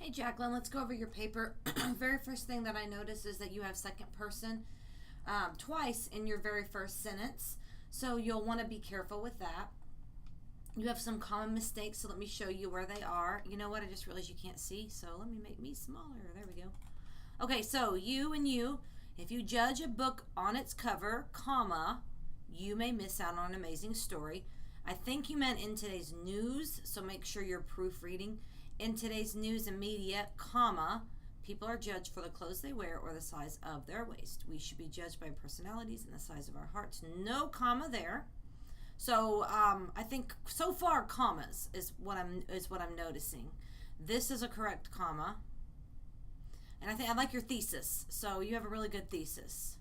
Hey Jacqueline, let's go over your paper. Very first thing that I notice is that you have second person twice in your very first sentence. So you'll want to be careful with that. You have some common mistakes, so let me show you where they are. You know what? I just realized you can't see, so let me make me smaller. There we go. Okay, so you and you, if you judge a book on its cover, comma, you may miss out on an amazing story. I think you meant in today's news, so make sure you're proofreading. In today's news and media, comma, people are judged for the clothes they wear or the size of their waist. We should be judged by personalities and the size of our hearts. No comma there. So I think so far commas is what I'm noticing. This is a correct comma, and I like your thesis. So you have a really good thesis.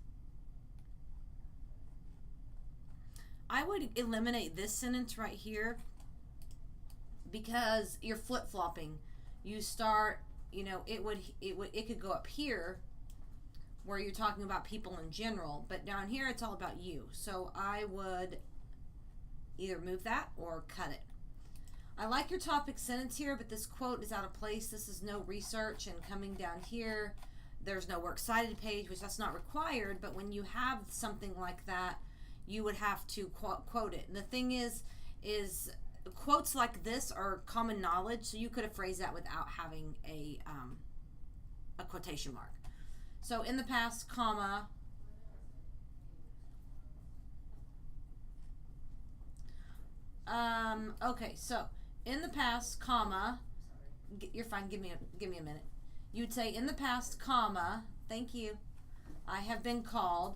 I would eliminate this sentence right here because you're flip-flopping. You start, it could go up here where you're talking about people in general, but down here it's all about you. So I would either move that or cut it. I like your topic sentence here, but this quote is out of place. This is no research, and coming down here, there's no works cited page, which that's not required, but when you have something like that, you would have to quote it. And the thing is quotes like this are common knowledge, so you could have phrased that without having a quotation mark. So in the past, comma, okay, so in the past, comma, you're fine, give me a minute. You would say in the past, comma, thank you, I have been called.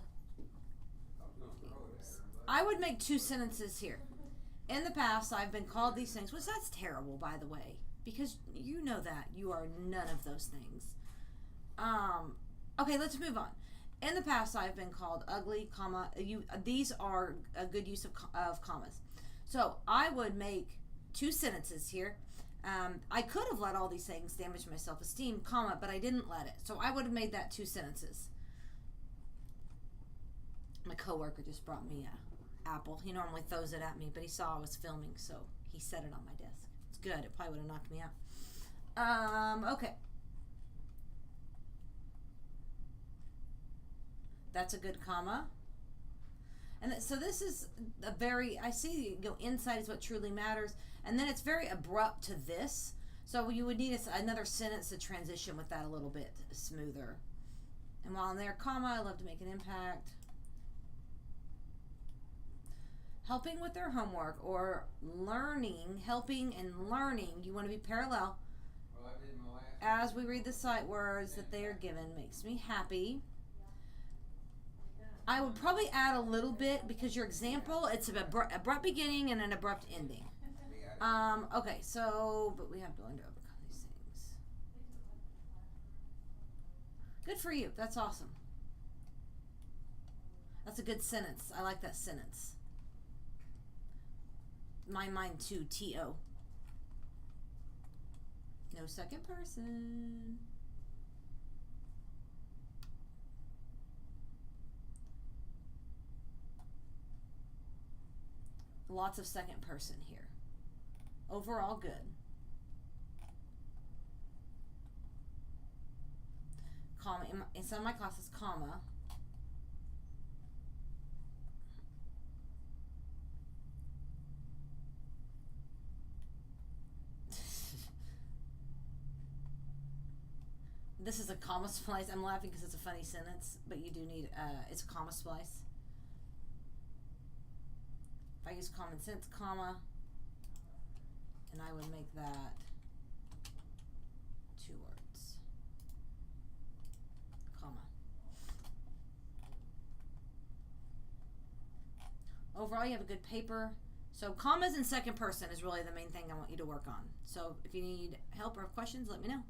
I would make two sentences here. In the past, I've been called these things, which that's terrible, by the way, because you know that you are none of those things. Okay, let's move on. In the past, I've been called ugly, comma, these are a good use of commas. So I would make two sentences here. I could have let all these things damage my self-esteem, comma, but I didn't let it. So I would have made that two sentences. My coworker just brought me a apple. He normally throws it at me, but he saw I was filming, so he set it on my desk. It's good. It probably would have knocked me out. Okay. That's a good comma. And so this is a very, I see you go, insight is what truly matters. And then it's very abrupt to this. So you would need another sentence to transition with that a little bit smoother. And while I'm there, comma, I love to make an impact. Helping with their homework or learning, helping and learning. You want to be parallel. As we read the sight words that they are given, makes me happy. I would probably add a little bit because your example, it's an abrupt beginning and an abrupt ending. Okay, so, but we have to learn to overcome these things. Good for you. That's awesome. That's a good sentence. I like that sentence. Mine too, T-O. No second person. Lots of second person here. Overall, good. Comma. In some of my classes, comma. This is a comma splice. I'm laughing because it's a funny sentence, but you do need, it's a comma splice. If I use common sense, comma, and I would make that two words, comma. Overall, you have a good paper. So commas in second person is really the main thing I want you to work on. So if you need help or have questions, let me know.